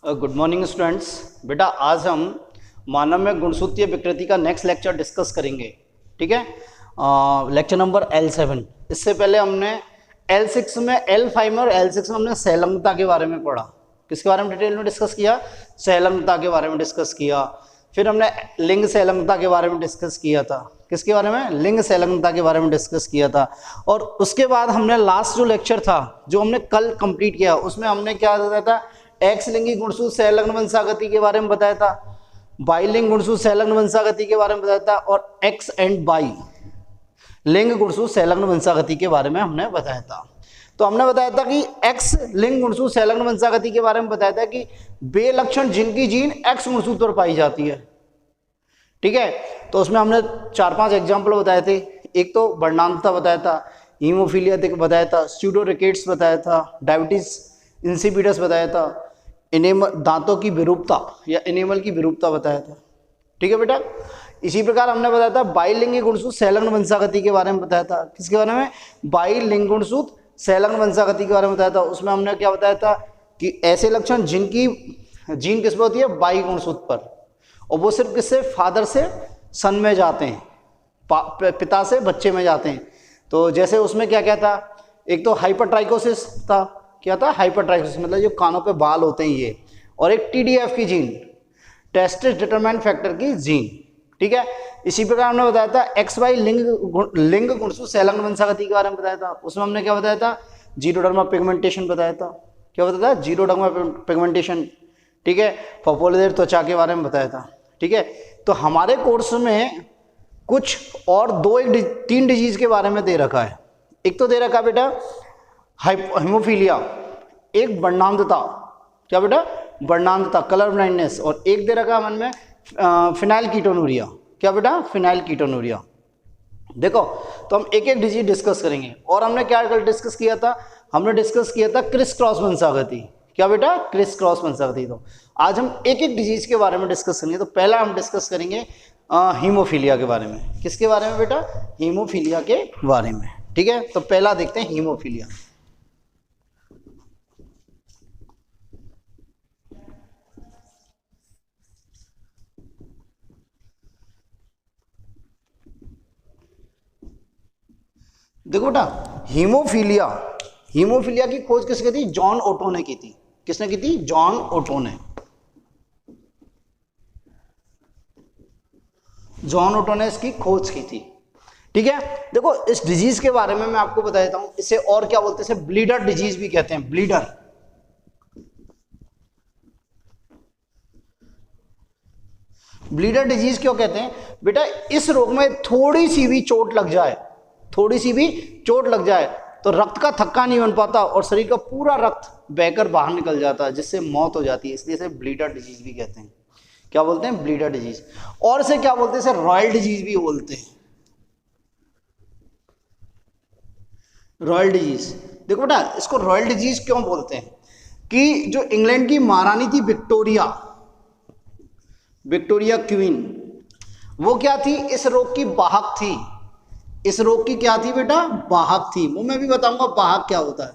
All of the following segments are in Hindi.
Good morning students. बेटा आज हम मानव में गुणसूत्रीय विकृति का नेक्स्ट लेक्चर डिस्कस करेंगे। ठीक है, लेक्चर नंबर L7। इससे पहले हमने L6 में L5 में और L6 में हमने संलग्नता के बारे में पढ़ा। किसके बारे में डिटेल में डिस्कस किया? संलग्नता के बारे में डिस्कस किया। फिर हमने लिंग संलग्नता के बारे में डिस्कस किया था। किसके बारे में? लिंग संलग्नता के बारे में डिस्कस किया था। और उसके बाद हमने लास्ट जो लेक्चर था जो हमने कल कंप्लीट किया उसमें हमने क्या बताया था? एक्स लिंगी गुणसूत्र संलग्न वंशागति के बारे में बताया था, बाइलिंग गुणसूत्र संलग्न वंशागति के बारे में बताया था और एक्स एंड बाई लिंग गुणसूत्र संलग्न वंशागति के बारे में हमने बताया था। तो हमने बताया था कि एक्स लिंग गुणसूत्र संलग्न वंशागति के बारे में बताया था कि वे लक्षण जिनकी जीन एक्स गुणसूत्र पर पाई जाती है। ठीक है, तो उसमें हमने 4-5 एग्जाम्पल बताए थे। एक तो वर्णांतता बताया था, हीमोफीलिया बताया था, स्यूडो रिकेट्स बताया था, डायबिटीज इंसिपिडस बताया था, दांतों की विरूपता या एनेमल की विरूपता बताया था। ठीक है बेटा, इसी प्रकार हमने बताया था बाइलिंगी गुणसूत्र संलग्न वंशागति के बारे में बताया था। किसके बारे में? बाइलिंग गुणसूत्र संलग्न वंशागति के बारे में बताया था। उसमें हमने क्या बताया था कि ऐसे लक्षण जिनकी जीन किस पर होती है? बाई गुणसूत्र पर, और वो सिर्फ किससे? फादर से सन में जाते हैं, पिता से बच्चे में जाते हैं। तो जैसे उसमें क्या क्या था? एक तो हाइपरट्राइकोसिस था। क्या था? हाइपरट्राइकोसिस मतलब जो कानों पे बाल होते हैं ये, और एक TDF की जीन, टेस्टिस डिटरमाइन फैक्टर की जीन। ठीक है, इसी प्रकार हमने बताया था XY लिंग गुणसूत्र संलग्न वंशागति के बारे में बताया था। उसमें हमने क्या बताया था? जीरोडर्मा पिगमेंटेशन बताया था। क्या बताया था? जीरोडर्मा पिगमेंटेशन। ठीक है, फफोलेदार त्वचा के बारे में बताया था। ठीक है, तो हमारे कोर्स में कुछ और 3 डिजीज के बारे में दे रखा है। एक तो दे रखा है बेटा हीमोफीलिया, एक वर्णांतता। क्या बेटा? वर्णांतता, कलर ब्लाइंडनेस, और एक दे रखा है मन में फिनाइल कीटोनूरिया। क्या बेटा? Phenyl ketonuria. देखो, तो हम एक एक डिजीज डिस्कस करेंगे। और हमने क्या डिस्कस किया था? हमने डिस्कस किया था क्रिस क्रॉस वंशागति। क्या बेटा? क्रिस क्रॉस वंशागति। तो आज हम एक एक डिजीज के बारे में डिस्कस करेंगे। तो पहला हम डिस्कस करेंगे हीमोफीलिया के बारे में। किसके बारे में बेटा? हीमोफीलिया के बारे में। ठीक है, तो पहला देखते हैं हीमोफीलिया। देखो बेटा, हीमोफीलिया की खोज किसने की थी? जॉन ओटो ने की थी। किसने की थी? जॉन ओटो ने। जॉन ओटो ने इसकी खोज की थी। ठीक है, देखो इस डिजीज के बारे में मैं आपको बता देता हूं। इसे और क्या बोलते हैं? इसे ब्लीडर डिजीज भी कहते हैं। ब्लीडर, ब्लीडर डिजीज क्यों कहते हैं बेटा? इस रोग में थोड़ी सी भी चोट लग जाए तो रक्त का थक्का नहीं बन पाता और शरीर का पूरा रक्त बहकर बाहर निकल जाता है, जिससे मौत हो जाती है। इसलिए इसे ब्लीडर डिजीज भी कहते हैं। क्या बोलते हैं? Bleeder disease. और इसे क्या बोलते हैं? इसे रॉयल डिजीज भी बोलते हैं। Royal disease. देखो बेटा, इसको रॉयल डिजीज क्यों बोलते हैं? कि जो इंग्लैंड की महारानी थी विक्टोरिया क्वीन, वो क्या थी? इस रोग की वाहक थी। इस रोग की क्या थी बेटा? वाहक थी। वो मैं भी बताऊंगा वाहक क्या होता है।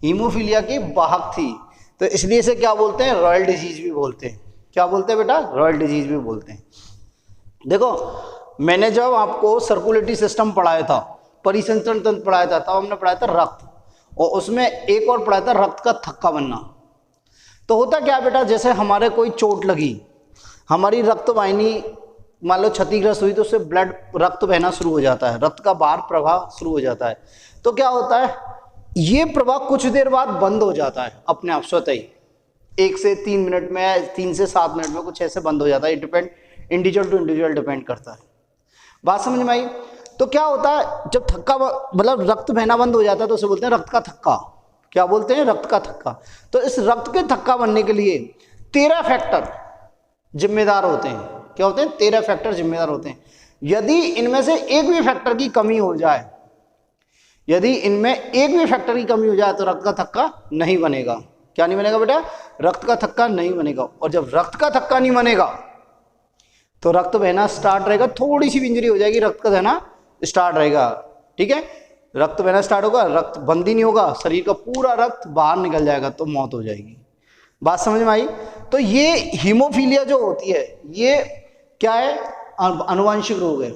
हीमोफीलिया की वाहक थी, तो इसलिए इसे क्या बोलते हैं? रॉयल डिजीज भी बोलते हैं। क्या बोलते हैं बेटा? रॉयल डिजीज भी बोलते हैं। देखो, मैंने जब आपको सर्कुलेटरी सिस्टम पढ़ाया था, परिसंचरण तंत्र पढ़ाया था, तब हमने पढ़ाया था रक्त, और उसमें एक और पढ़ाया था रक्त का थक्का बनना। तो होता क्या बेटा? जैसे हमारे कोई चोट लगी, हमारी रक्त वाहिनी मान लो क्षतिग्रस्त हुई, तो उससे रक्त बहना शुरू हो जाता है, रक्त का बाहर प्रवाह शुरू हो जाता है। तो क्या होता है? ये प्रवाह कुछ देर बाद बंद हो जाता है अपने आप स्वतः ही, 1 से 3 मिनट में, 3 से 7 मिनट में कुछ ऐसे बंद हो जाता है। Depend, individual to individual depend करता है। बात समझ में आई? तो क्या होता है जब थक्का मतलब रक्त बहना बंद हो जाता है तो उसे बोलते हैं रक्त का थक्का। क्या बोलते हैं? रक्त का थक्का। तो इस रक्त के थक्का बनने के लिए 13 फैक्टर जिम्मेदार होते हैं। क्या होते हैं? 13 फैक्टर जिम्मेदार होते हैं। यदि इनमें से एक भी फैक्टर की कमी हो जाए, तो रक्त का थक्का नहीं बनेगा। क्या नहीं बनेगा बेटा? रक्त का थक्का नहीं बनेगा। और जब रक्त का थक्का नहीं बनेगा तो रक्त बहना स्टार्ट रहेगा। थोड़ी सी भी इंजरी हो जाएगी, रक्त का बहना स्टार्ट रहेगा। ठीक है, रक्त बहना स्टार्ट होगा, रक्त बंद ही नहीं होगा, शरीर का पूरा रक्त बाहर निकल जाएगा, तो मौत हो जाएगी। बात समझ में आई? तो ये हीमोफीलिया जो होती है ये क्या है, आनुवांशिक रोग है।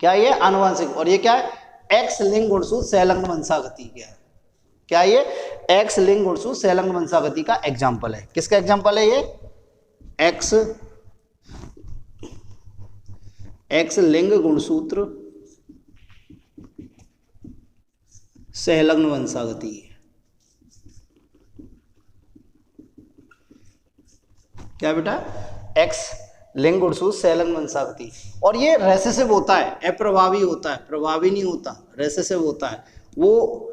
क्या ये आनुवांशिक, और ये क्या है, एक्स लिंग गुणसूत्र संलग्न वंशागति क्या है ये एक्स लिंग गुणसूत्र संलग्न वंशागति का एग्जाम्पल है। किसका एग्जाम्पल है ये, एक्स लिंग गुणसूत्र संलग्न वंशागति। क्या बेटा, एक्स लिंग गुणसूत्र संलग्न वंशागति। और ये रेसेसिव होता है, अप्रभावी होता है, प्रभावी नहीं होता, रेसेसिव होता है। वो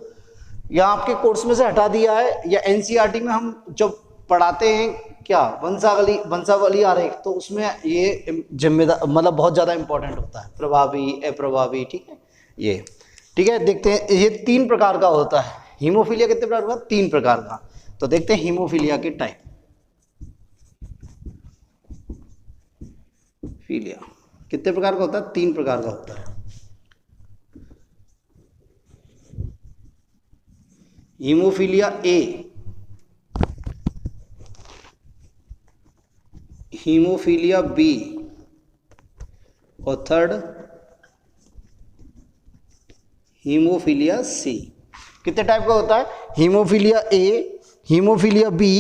या आपके कोर्स में से हटा दिया है, या एनसीईआरटी में हम जब पढ़ाते हैं क्या वंशावली आरेख, तो उसमें ये जिम्मेदार मतलब बहुत ज़्यादा इंपॉर्टेंट होता है, प्रभावी अप्रभावी, ठीक है ये, ठीक है। देखते हैं ये 3 प्रकार का होता है। हीमोफीलिया कितने प्रकार का, 3 प्रकार का। तो देखते हैं हीमोफीलिया के टाइप। फीलिया कितने प्रकार का होता है, 3 प्रकार का होता है। हीमोफीलिया ए, हीमोफीलिया बी, और थर्ड हीमोफीलिया सी। कितने टाइप का होता है, haemophilia A, haemophilia B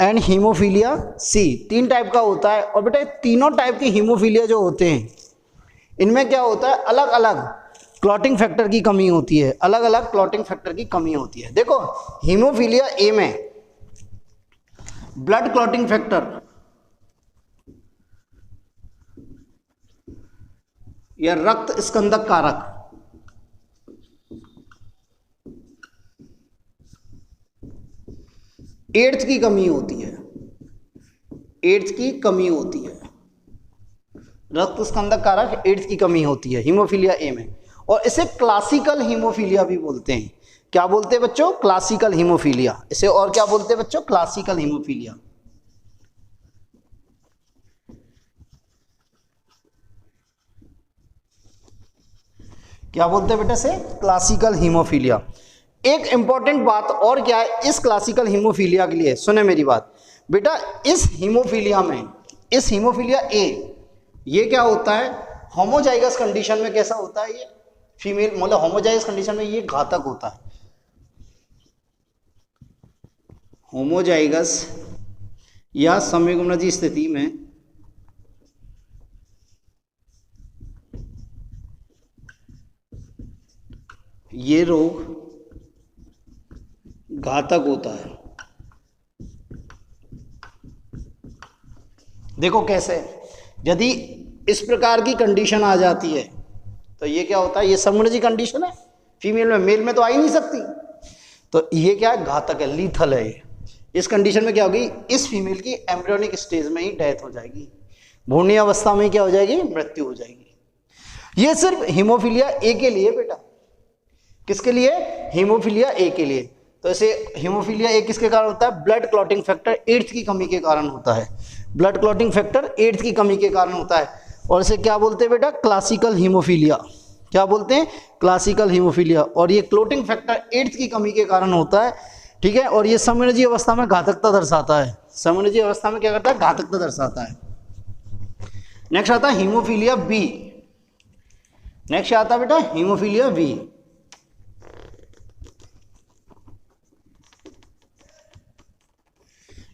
and haemophilia C. 3 type का होता है। और बेटा तीनों टाइप के हीमोफीलिया जो होते हैं इनमें क्या होता है, अलग अलग क्लॉटिंग फैक्टर की कमी होती है, अलग अलग क्लॉटिंग फैक्टर की कमी होती है। देखो हीमोफीलिया ए में ब्लड क्लॉटिंग फैक्टर या रक्त स्कंदक कारक, एड्स की कमी होती है, एड्स की कमी होती है, रक्त स्कंदक कारक एड्स की कमी होती है हीमोफीलिया ए में। और इसे क्लासिकल हीमोफीलिया भी बोलते हैं। क्या बोलते हैं बच्चों, क्लासिकल हीमोफीलिया। इसे और क्या बोलते हैं बच्चों, क्लासिकल हीमोफीलिया। क्या बोलते हैं बेटा से, क्लासिकल हीमोफीलिया। एक इंपॉर्टेंट बात और क्या है इस क्लासिकल हीमोफीलिया के लिए, सुने मेरी बात बेटा, इस हीमोफीलिया में, इस हीमोफीलिया ए, ये क्या होता है, होमोजाइगस कंडीशन में कैसा होता है ये, फीमेल मतलब होमोजाइगस कंडीशन में ये घातक होता है। होमोजाइगस या समयुग्मनज स्थिति में ये रोग घातक होता है। देखो कैसे, यदि इस प्रकार की कंडीशन आ जाती है तो ये क्या होता है, ये समयुग्मनज कंडीशन है फीमेल में, मेल में तो आ ही नहीं सकती, तो ये क्या है, घातक है, लीथल है ये। इस कंडीशन में क्या होगी, इस फीमेल की एम्ब्रियोनिक स्टेज में ही डेथ हो जाएगी, भ्रूणीय अवस्था में क्या हो जाएगी, मृत्यु हो जाएगी। ये सिर्फ हीमोफीलिया ए के लिए बेटा, किसके लिए, हीमोफीलिया ए के लिए। तो ऐसे हीमोफीलिया ए किसके कारण होता है, ब्लड क्लॉटिंग फैक्टर एड्स की कमी के कारण होता है, ब्लड क्लॉटिंग फैक्टर एड्स की कमी के कारण होता है। और इसे क्या बोलते हैं बेटा, क्लासिकल हीमोफीलिया। क्या बोलते हैं, क्लासिकल हीमोफीलिया। और ये क्लॉटिंग फैक्टर एड्स की कमी के कारण होता है, ठीक है। और ये समयुग्मनज अवस्था में घातकता दर्शाता है, समयुग्मनज अवस्था में क्या करता है, घातकता दर्शाता है। नेक्स्ट आता है हीमोफीलिया बी। नेक्स्ट आता है बेटा हीमोफीलिया बी।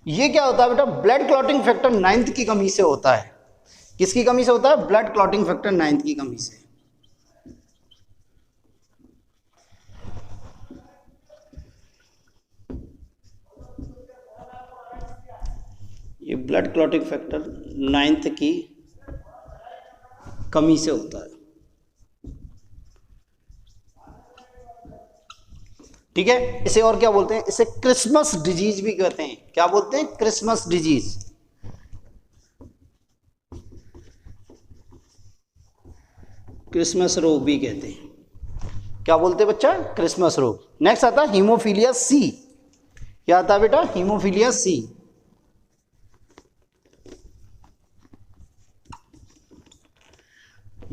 ये क्या होता है बेटा, ब्लड क्लॉटिंग फैक्टर 9 की कमी से होता है। किसकी कमी से होता है, ब्लड क्लॉटिंग फैक्टर 9 की कमी से। ये ब्लड क्लॉटिंग फैक्टर 9 की कमी से होता है, ठीक है। इसे और क्या बोलते हैं, इसे क्रिसमस डिजीज भी कहते हैं। क्या बोलते हैं, क्रिसमस डिजीज। क्रिसमस रोग भी कहते हैं। क्या बोलते हैं बच्चा, क्रिसमस रोग। नेक्स्ट आता है हीमोफीलिया सी। क्या आता है बेटा, हीमोफीलिया सी।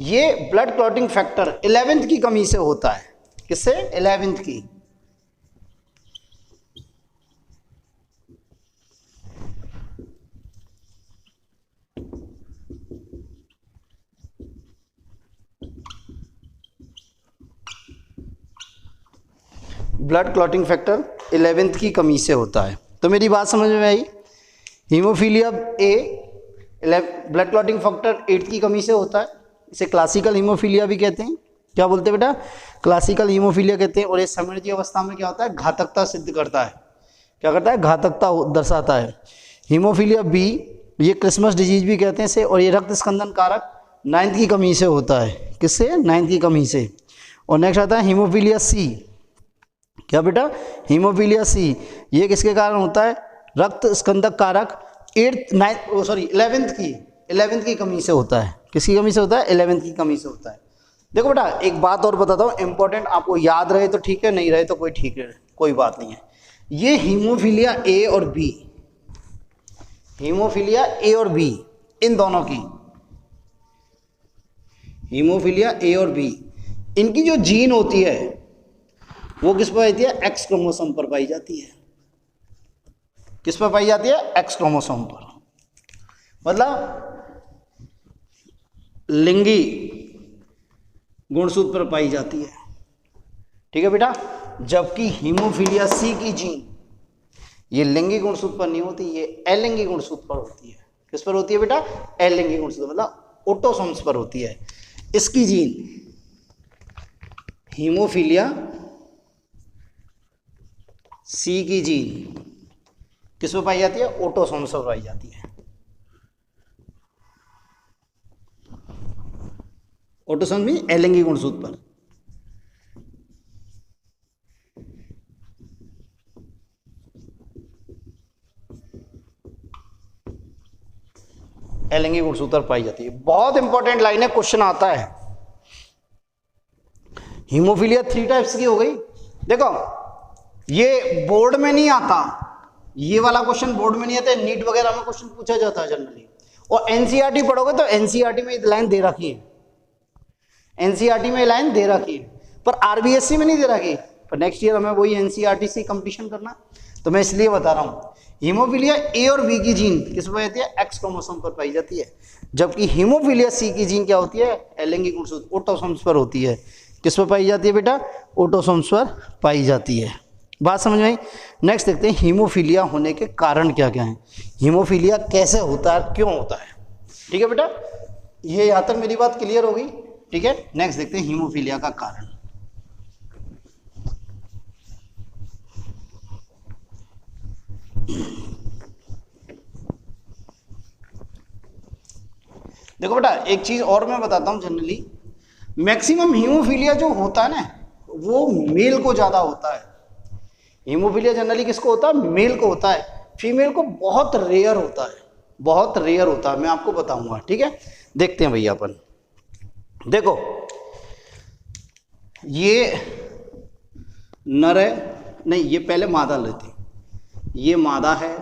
ये ब्लड क्लॉटिंग फैक्टर 11th की कमी से होता है। किससे, 11th की। ब्लड क्लॉटिंग फैक्टर 11th की कमी से होता है। तो मेरी बात समझ में आई, haemophilia A blood clotting factor 8 की कमी से होता है, इसे क्लासिकल हीमोफीलिया भी कहते हैं। क्या बोलते हैं बेटा? क्लासिकल हीमोफीलिया कहते हैं। और ये समृद्धि अवस्था में क्या होता है? घातकता सिद्ध करता है। क्या करता है? घातकता दर्शाता है। हीमोफीलिया बी, ये क्रिसमस डिजीज भी कहते हैं इसे, और ये रक्त स्कंदन कारक 9th की कमी से होता है। किससे? 9th की कमी से। और नेक्स्ट आता है हीमोफीलिया सी। क्या बेटा? हीमोफीलिया सी, ये किसके कारण होता है? रक्त स्कंदक कारक 11th की कमी से होता है। किसकी कमी से होता है? 11th की कमी से होता है। देखो बेटा, एक बात और बताता हूँ इंपॉर्टेंट, आपको याद रहे तो ठीक है, नहीं रहे तो कोई बात नहीं है। ये हीमोफीलिया ए और बी, हीमोफीलिया ए और बी, इन दोनों की, हीमोफीलिया ए और बी, इनकी जो जीन होती है वो किस पर पाई जाती है? एक्स क्रोमोसोम पर पाई जाती है। किस पर पाई जाती है? एक्स क्रोमोसोम पर। मतलब लिंगी गुणसूत्र पर पाई जाती है। ठीक है बेटा? जबकि हीमोफीलिया सी की जीन ये लिंगी गुणसूत्र पर नहीं होती, ये अलिंगी गुणसूत्र पर होती है। किस पर होती है बेटा? अलिंगी गुणसूत्र, मतलब ऑटोसोम्स पर होती है। इसकी जीन हीमोफीलिया सी की जीन किस पर पाई जाती है? ऑटोसोम्स पर पाई जाती है। ऑटोसोम में अलिंगी गुणसूत्र पर। अलिंगी गुणसूत्र पाई जाती है। बहुत इंपॉर्टेंट लाइन है, क्वेश्चन आता है। हीमोफीलिया 3 टाइप्स की हो गई। देखो ये बोर्ड में नहीं आता, ये वाला क्वेश्चन बोर्ड में नहीं आता, नीट वगैरह में क्वेश्चन पूछा जाता है जनरली। और एनसीईआरटी पढ़ोगे तो एनसीईआरटी में लाइन दे रखी है, एनसीईआरटी में लाइन दे रखी है, पर आरबीएससी में नहीं दे रखी। पर नेक्स्ट ईयर हमें वही एनसीईआरटी से कंपटीशन करना, तो मैं इसलिए बता रहा हूँ। हीमोफीलिया ए और बी की जीन किस पर जाती है? एक्स क्रोमोसोम पर पाई जाती है। जबकि हीमोफीलिया सी की जीन क्या होती है? अलिंगी गुणसूत्र ऑटोसोम्स पर होती है। किस पर पाई जाती है बेटा? ऑटोसोम्स पर पाई जाती है। बात समझ में आई? नेक्स्ट देखते हैं हीमोफीलिया होने के कारण क्या क्या हैं। हीमोफीलिया कैसे होता है, क्यों होता है? ठीक है बेटा, ये यहाँ तक मेरी बात क्लियर होगी। ठीक है, नेक्स्ट देखते हैं हीमोफीलिया का कारण। देखो बेटा, एक चीज और मैं बताता हूं। जनरली मैक्सिमम हीमोफीलिया जो होता है ना, वो मेल को ज्यादा होता है। हीमोफीलिया जनरली किसको होता है? मेल को होता है। फीमेल को बहुत रेयर होता है, बहुत रेयर होता है। मैं आपको बताऊंगा। ठीक है, देखते हैं भैया अपन। देखो ये नर है, नहीं ये पहले मादा लेते, ये मादा है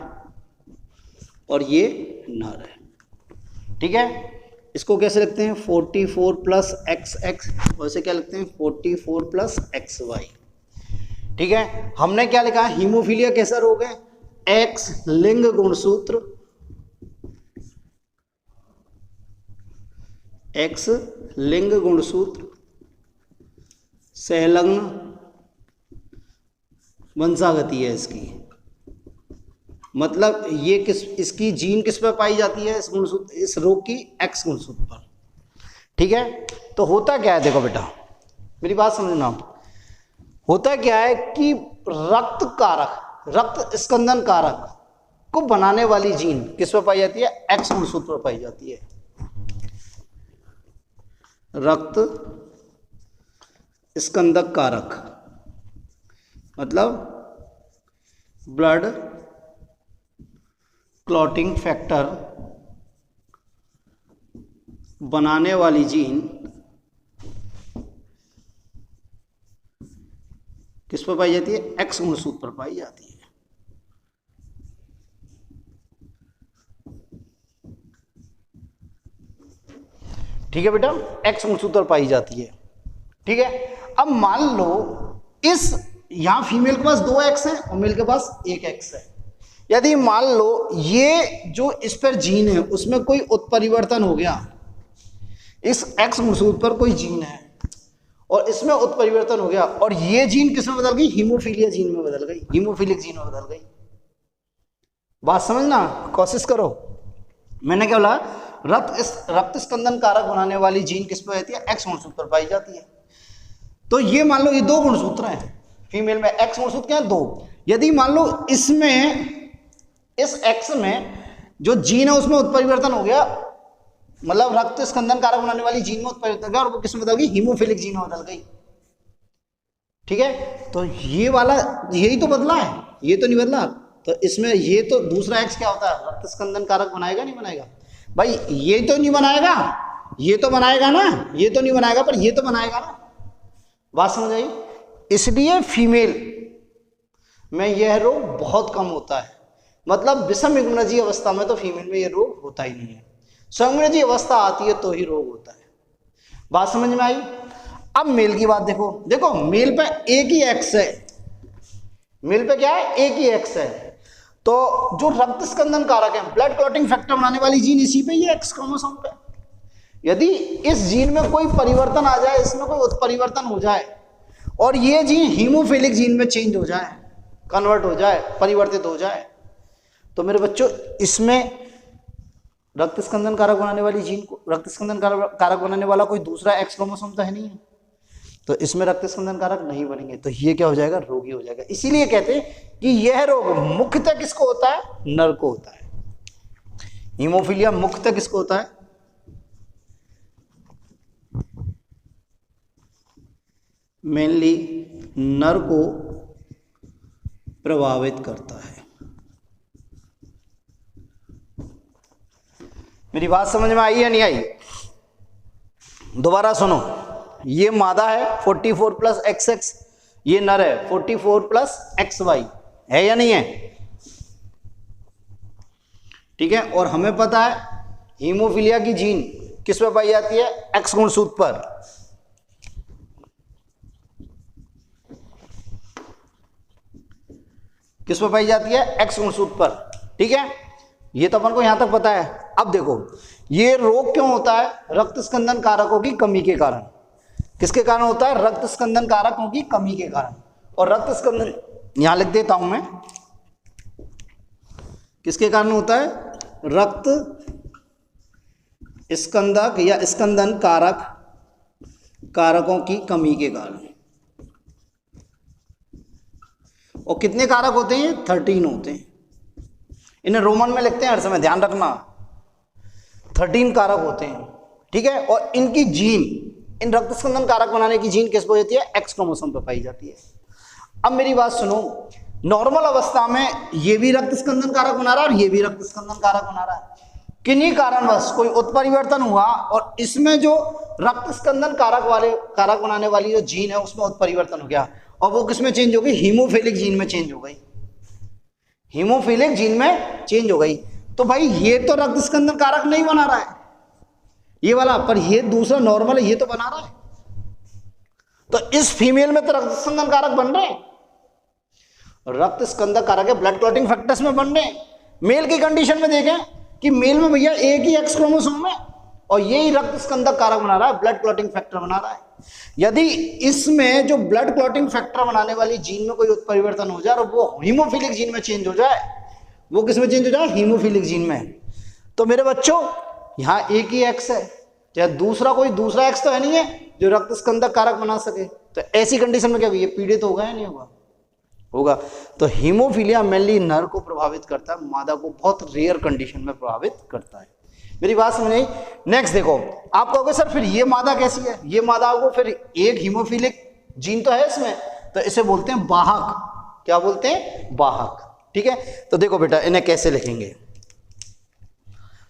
और ये नर है। ठीक है, इसको कैसे लिखते हैं? 44 प्लस XX, वैसे क्या लिखते हैं? 44 प्लस XY। ठीक है, हमने क्या लिखा? हीमोफीलिया कैसा रोग है? एक्स लिंग गुणसूत्र, एक्स लिंग गुणसूत्र सहलग्न वंशागति है इसकी। मतलब ये इसकी जीन किस पर पाई जाती है? इस गुणसूत्र, इस रोग की एक्स गुणसूत्र पर। ठीक है, तो होता क्या है? देखो बेटा, मेरी बात समझना। होता क्या है कि रक्त कारक, रक्त स्कंदन कारक को बनाने वाली जीन किस पर पाई जाती है? एक्स गुणसूत्र पर पाई जाती है। रक्त स्कंदक कारक मतलब ब्लड क्लॉटिंग फैक्टर बनाने वाली जीन किस पर पाई जाती है? एक्स गुणसूत्र पर पाई जाती है। ठीक है बेटा, एक्स गुणसूत्र पर पाई जाती है। ठीक है, अब मान लो इस यहां फीमेल के पास 2 एक्स है और मेल के पास 1 एक्स है। यदि मान लो ये जो इस पर जीन है उसमें कोई उत्परिवर्तन हो गया, इस एक्स गुणसूत्र पर कोई जीन है और इसमें उत्परिवर्तन हो गया और ये जीन किस में बदल गई, हीमोफीलिया जीन में बदल गई, हीमोफिलिक जीन में बदल गई। बात समझना, कोशिश करो। मैंने क्या बोला, रक्त स्कंदन कारक बनाने वाली जीन किस पर रहती है, एक्स गुणसूत्र पर पाई जाती है। तो ये मान लो ये दो गुणसूत्र हैं फीमेल में, एक्स गुणसूत्र क्या है, दो। यदि मान लो इसमें इस एक्स में जो जीन है उसमें उत्परिवर्तन हो गया, मतलब रक्त स्कंदन कारक बनाने वाली जीन में उत्परिवर्तन हो गया और वो किस में बदल गई, हीमोफिलिक जीन में बदल गई। ठीक है, तो ये वाला यही तो बदला है, ये तो नहीं बदला। तो इसमें ये तो दूसरा एक्स क्या होता है, रक्त स्कंदन कारक बनाएगा नहीं बनाएगा भाई, ये तो नहीं बनाएगा, ये तो बनाएगा ना, ये तो नहीं बनाएगा पर ये तो बनाएगा ना। बात समझ आई। इसलिए फीमेल में यह रोग बहुत कम होता है, मतलब विषम युग्मनजीय अवस्था में तो फीमेल में यह रोग होता ही नहीं है, संयुग्मनजीय अवस्था आती है तो ही रोग होता है। बात समझ में आई। अब मेल की बात देखो, देखो मेल पे एक ही एक्स है, मेल पे क्या है, एक ही एक्स है। तो जो रक्त स्कंदन कारक है, ब्लड क्लॉटिंग फैक्टर बनाने वाली जीन इसी पे ही है, एक्स क्रोमोसोम पे। यदि इस जीन में कोई परिवर्तन आ जाए, इसमें कोई उत्परिवर्तन हो जाए और ये जीन हीमोफिलिक जीन में चेंज हो जाए, कन्वर्ट हो जाए, परिवर्तित हो जाए, तो मेरे बच्चों इसमें रक्त स्कंदन कारक बनाने वाली जीन को, रक्त स्कंदन कारक बनाने वाला कोई दूसरा एक्स क्रोमोसोम तो है नहीं है, तो इसमें रक्त स्कंदन कारक नहीं बनेंगे, तो ये क्या हो जाएगा, रोगी हो जाएगा। इसीलिए कहते हैं कि यह रोग मुख्यतः किसको होता है, नर को होता है। हीमोफीलिया मुख्यतः किसको होता है, मेनली नर को प्रभावित करता है। मेरी बात समझ में आई या नहीं आई, दोबारा सुनो। ये मादा है 44 प्लस XX, ये नर है 44 प्लस XY, है या नहीं है, ठीक है। और हमें पता है हीमोफीलिया की जीन किस पे पाई जाती है, एक्स गुणसूत्र पर। किस पे पाई जाती है, एक्स गुणसूत्र पर, ठीक है। ये तो अपन को यहां तक पता है। अब देखो ये रोग क्यों होता है, रक्त स्कंदन कारकों की कमी के कारण। किसके कारण होता है, रक्त स्कंदन कारकों की कमी के कारण। और रक्त स्कंदन यहां लिख देता हूं मैं, किसके कारण होता है, रक्त स्कंदक या स्कंदन कारकों की कमी के कारण। और कितने कारक होते हैं, 13 होते हैं। इन्हें रोमन में लिखते हैं हर समय, ध्यान रखना, 13 कारक होते हैं, ठीक है। और इनकी जीन, इन रक्त स्कंदन कारक बनाने की जीन किस पर होती है, एक्स क्रोमोसोम पर पाई जाती है। अब मेरी बात सुनो, नॉर्मल अवस्था में ये भी रक्त स्कंदन कारक बना रहा है और ये भी रक्त स्कंदन कारक बना रहा है। किन्हीं कारणवश कोई उत्परिवर्तन हुआ और इसमें जो रक्त स्कंदन कारक बनाने वाली जो जीन है उसमें उत्परिवर्तन हो गया और वो किसमें चेंज हो गई, हीमोफिलिक जीन में चेंज हो गई, हीमोफिलिक जीन में चेंज हो गई। तो भाई ये तो रक्त स्कंदन कारक नहीं बना रहा है ये वाला, पर ये दूसरा नॉर्मल है, ये तो बना रहा है। तो इस फीमेल में तो रक्त स्कंदन कारक बन रहे हैं, रक्त स्कंदन कारक है, ब्लड क्लॉटिंग फैक्टर्स में बन रहे हैं। मेल की कंडीशन में देखें कि मेल में भैया एक ही एक्स क्रोमोसोम है और यही रक्त स्कंदक कारक बना रहा है, ब्लड क्लॉटिंग फैक्टर बना रहा है। यदि इसमें जो ब्लड क्लॉटिंग फैक्टर बनाने वाली जीन में कोई उत्परिवर्तन हो जाए और वो हीमोफिलिक जीन में चेंज हो जाए, वो किस में चेंज हो जाए, हीमोफिलिक जीन में, तो मेरे बच्चों यहाँ एक ही एक्स है, चाहे दूसरा एक्स तो है नहीं है जो रक्त स्कंदक कारक बना सके। तो ऐसी कंडीशन में क्या होगा, ये पीड़ित होगा या नहीं होगा, होगा। तो हीमोफीलिया मेनली नर को प्रभावित करता है, मादा को बहुत रेयर कंडीशन में प्रभावित करता है। मेरी बात समझ आई। नेक्स्ट देखो, आप कहोगे सर फिर ये मादा कैसी है, ये मादा को फिर एक हीमोफिलिक जीन तो है इसमें, तो इसे बोलते हैं वाहक। क्या बोलते हैं, वाहक, ठीक है। तो देखो बेटा इन्हें कैसे लिखेंगे,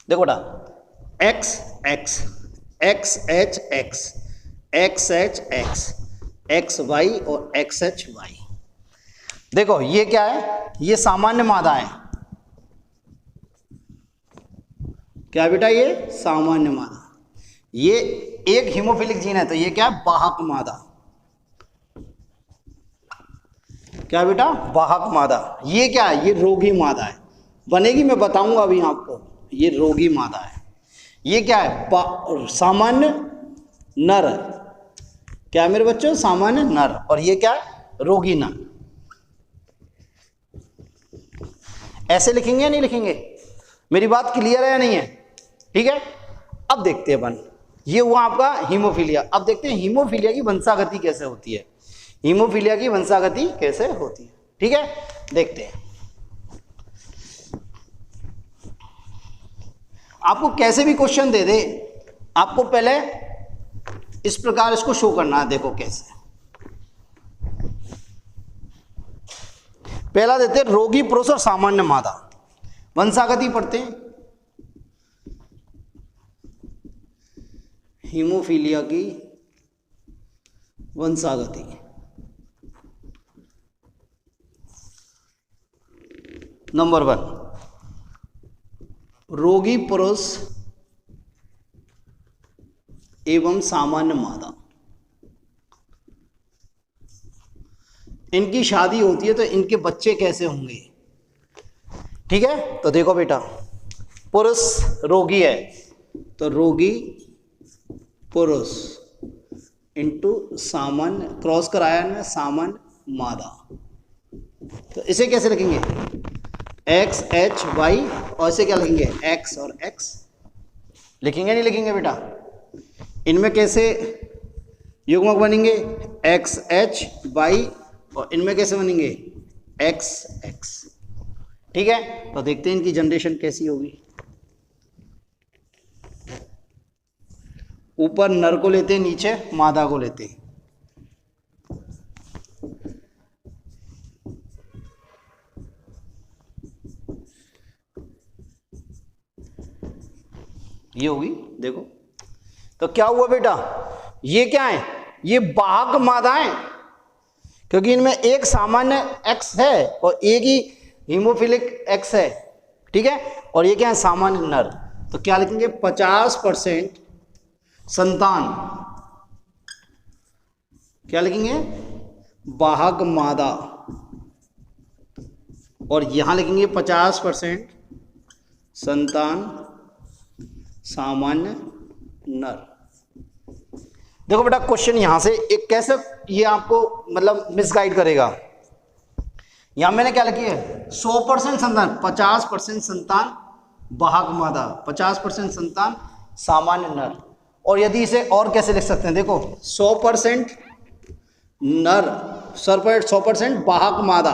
देखो बेटा X X X H X X H X X Y और एक्स एच वाई। देखो ये क्या है, ये सामान्य मादा है, क्या बेटा, ये सामान्य मादा। ये एक हीमोफिलिक जीन है तो ये क्या है, वाहक मादा। क्या बेटा, वाहक मादा। ये क्या है, ये रोगी मादा है, बनेगी मैं बताऊंगा अभी आपको, ये रोगी मादा है। ये क्या है, सामान्य नर, क्या है मेरे बच्चों? सामान्य नर। और ये क्या है? रोगी नर। ऐसे लिखेंगे या नहीं लिखेंगे? मेरी बात क्लियर है या नहीं है? ठीक है, अब देखते हैं अपन। ये हुआ आपका हीमोफीलिया। अब देखते हैं हीमोफीलिया की वंशागति कैसे होती है। हीमोफीलिया की वंशागति कैसे होती है, ठीक है, देखते हैं। आपको कैसे भी क्वेश्चन दे दे, आपको पहले इस प्रकार इसको शो करना है। देखो कैसे, पहला देते हैं रोगी पुरुष और सामान्य मादा। वंशागति पढ़ते हैं। हीमोफीलिया की वंशागति। नंबर 1, रोगी पुरुष एवं सामान्य मादा, इनकी शादी होती है तो इनके बच्चे कैसे होंगे, ठीक है। तो देखो बेटा, पुरुष रोगी है तो रोगी पुरुष इंटू सामान्य, क्रॉस कराया ना, सामान्य मादा। तो इसे कैसे लिखेंगे? एक्स एच वाई, और इसे क्या लिखेंगे? एक्स और एक्स। लिखेंगे नहीं लिखेंगे बेटा? इनमें कैसे युग्मक बनेंगे? एक्स एच वाई, और इनमें कैसे बनेंगे? एक्स एक्स, ठीक है। तो देखते हैं इनकी जनरेशन कैसी होगी। ऊपर नर को लेते हैं, नीचे मादा को लेते हैं। ये होगी, देखो। तो क्या हुआ बेटा? ये क्या है? ये वाहक मादाएं, क्योंकि इनमें एक सामान्य एक्स है और एक ही हीमोफिलिक एक्स है, ठीक है। और ये क्या है? सामान्य नर। तो क्या लिखेंगे? 50% संतान, क्या लिखेंगे? वाहक मादा। और यहां लिखेंगे 50% संतान सामान्य नर। देखो बेटा, क्वेश्चन यहां से एक कैसे ये आपको मतलब मिसगाइड करेगा। यहां मैंने क्या लिखी है? 100% संतान, 50% संतान वाहक मादा, 50% संतान सामान्य नर। और यदि इसे और कैसे लिख सकते हैं? देखो, 100% नर, 100% वाहक मादा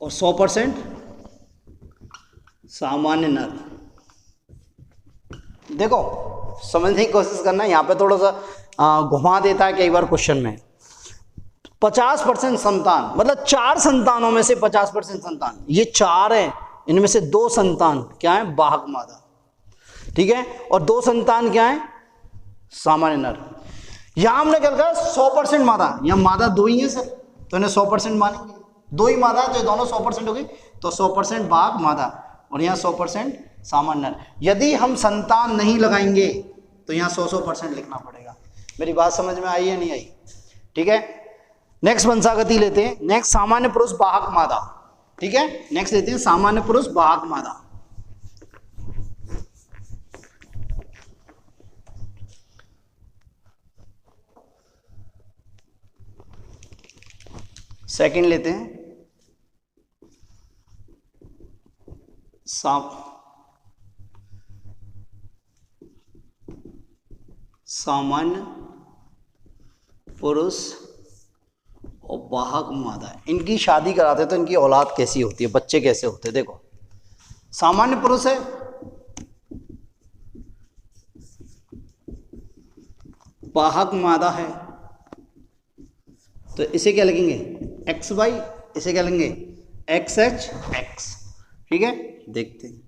और 100% सामान्य नर। देखो, समझने की कोशिश करना, यहाँ पे थोड़ा सा घुमा देता है कई बार क्वेश्चन में। 50% संतान मतलब 4 संतानों में से 50% संतान, ये 4 हैं, इनमें से 2 संतान क्या है? वाहक मादा, ठीक है। और 2 संतान क्या है? सामान्य नर। यहां हमने क्या लिखा? 100% मादा। यहाँ मादा 2 ही है सर, तो इन्हें 100% मानेंगे। 2 ही मादा है तो ये दोनों 100% हो गई, तो 100% वाहक मादा और यहाँ 100% सामान्य नर। यदि हम संतान नहीं लगाएंगे तो यहाँ 100% लिखना पड़ेगा। मेरी बात समझ में आई या नहीं आई? ठीक है। नेक्स्ट वंशागति लेते हैं। नेक्स्ट सामान्य पुरुष वाहक मादा, ठीक है। नेक्स्ट लेते हैं सामान्य पुरुष वाहक मादा। सेकंड लेते हैं सामान्य पुरुष और वाहक मादा। इनकी शादी कराते तो इनकी औलाद कैसी होती है, बच्चे कैसे होते हैं? देखो, सामान्य पुरुष है, वाहक मादा है, तो इसे क्या लिखेंगे? X Y. इसे क्या लिखेंगे? एक्स एच एक्स, ठीक है। देखते हैं,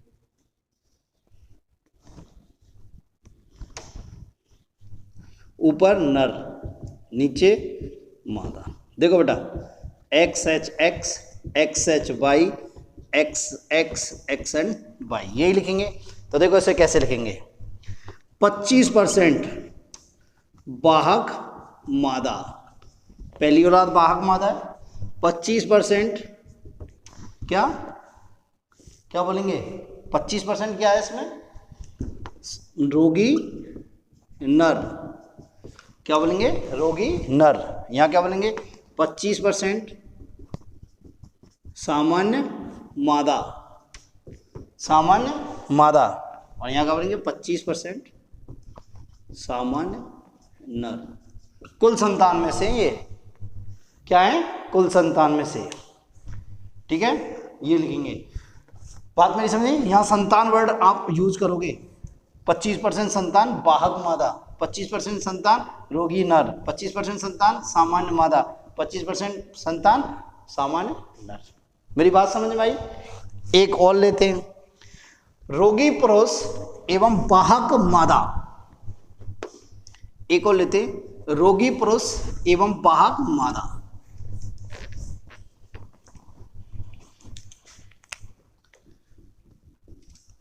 ऊपर नर, नीचे मादा। देखो बेटा, X H X, X H Y, X X X and Y, यही लिखेंगे। तो देखो इसे कैसे लिखेंगे? 25% वाहक मादा, पहली औलाद वाहक मादा है। 25% क्या क्या बोलेंगे? 25% क्या है इसमें? रोगी नर, क्या बोलेंगे, रोगी नर। यहाँ क्या बोलेंगे, 25% सामान्य मादा, सामान्य मादा, और यहाँ क्या बोलेंगे 25% सामान्य नर। कुल संतान में से ये क्या है, कुल संतान में से, ठीक है, ये लिखेंगे। बात मेरी समझे, यहाँ संतान वर्ड आप यूज करोगे, 25% संतान वाहक मादा, 25% संतान रोगी नर, 25% संतान सामान्य मादा, 25% संतान सामान्य नर। मेरी बात समझ में आई। एक और लेते हैं, रोगी पुरुष एवं वाहक मादा। एक और लेते हैं, रोगी पुरुष एवं वाहक मादा।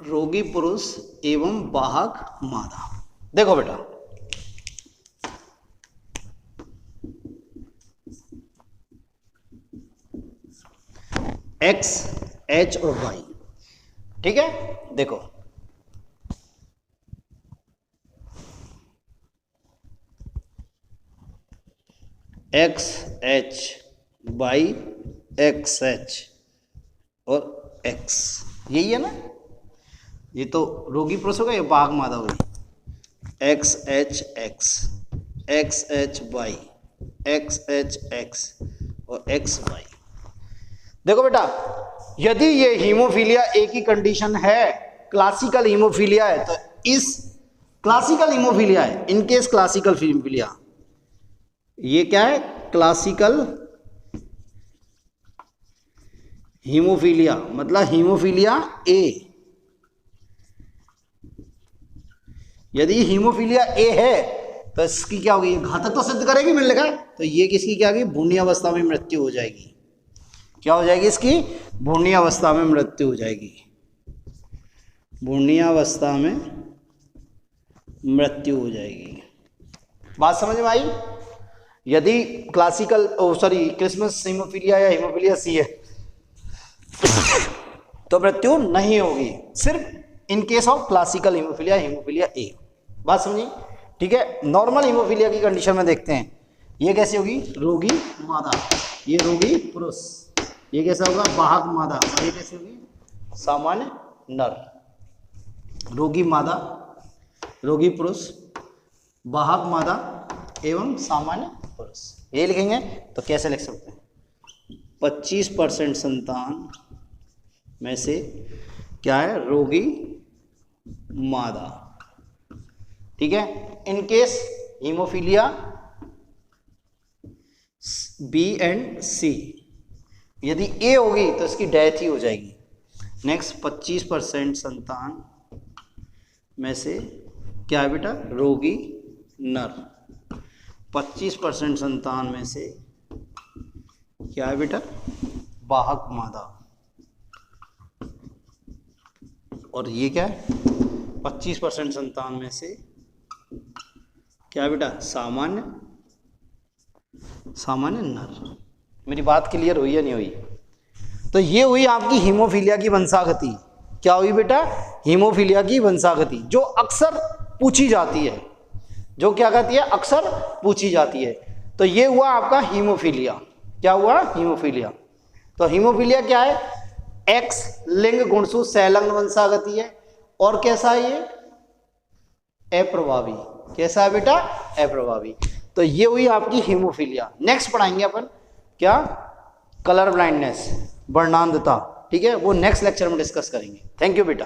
रोगी पुरुष एवं वाहक मादा। देखो बेटा, एक्स, एच और वाई, ठीक है। देखो X H Y, X H और एक्स, यही है ना। ये तो रोगी पुरुष होगा, ये वाहक मादा होगी। X H X, X H Y, X H X और एक्स वाई। देखो बेटा, यदि ये हीमोफीलिया ए की कंडीशन है, क्लासिकल हीमोफीलिया है, तो इस क्लासिकल हीमोफीलिया है, इनकेस क्लासिकल हीमोफीलिया, ये क्या है, क्लासिकल हीमोफीलिया, मतलब हीमोफीलिया ए। यदि हीमोफीलिया ए है तो इसकी क्या होगी, घातक तो सिद्ध करेगी मिलने का, तो ये किसकी क्या होगी, भ्रूणीय अवस्था में मृत्यु हो जाएगी। क्या हो जाएगी, इसकी भ्रूणीय अवस्था में मृत्यु हो जाएगी, भ्रूणीय अवस्था में मृत्यु हो जाएगी। बात समझ में आई। यदि क्लासिकल क्रिसमस हीमोफीलिया या हीमोफीलिया सी है तो मृत्यु नहीं होगी, सिर्फ in case of classical haemophilia, haemophilia A. बात समझी, ठीक है। नॉर्मल हीमोफीलिया की कंडीशन में देखते हैं, ये कैसे होगी, रोगी मादा, ये रोगी पुरुष, ये कैसा होगा, वाहक मादा, और ये कैसे होगी, सामान्य नर। रोगी मादा, रोगी पुरुष, वाहक मादा एवं सामान्य पुरुष, ये लिखेंगे। तो कैसे लिख सकते हैं, 25% संतान में से क्या है, रोगी मादा, ठीक है। In case haemophilia B and C, यदि ए होगी तो इसकी डेथ ही हो जाएगी। नेक्स्ट, 25% संतान में से क्या है बेटा, रोगी नर, 25% संतान में से क्या है बेटा, वाहक मादा, और ये क्या है, 25% संतान में से क्या है बेटा, सामान्य नर। मेरी बात क्लियर हुई या नहीं हुई। तो ये हुई आपकी हीमोफीलिया की वंशागति। क्या हुई बेटा, हीमोफीलिया की वंशागति, जो अक्सर पूछी जाती है, जो क्या कहती है, अक्सर पूछी जाती है। तो ये हुआ आपका हीमोफीलिया। क्या हुआ, हीमोफीलिया। तो हीमोफीलिया क्या है, एक्स लिंग गुणसूत्र सैलग्न वंशागति है, और कैसा है ये, अप्रभावी। कैसा है बेटा, अप्रभावी। तो ये हुई आपकी हीमोफीलिया। नेक्स्ट पढ़ाएंगे अपन क्या, कलर ब्लाइंडनेस, वर्णांधता, ठीक है, वो नेक्स्ट लेक्चर में डिस्कस करेंगे। थैंक यू बेटा।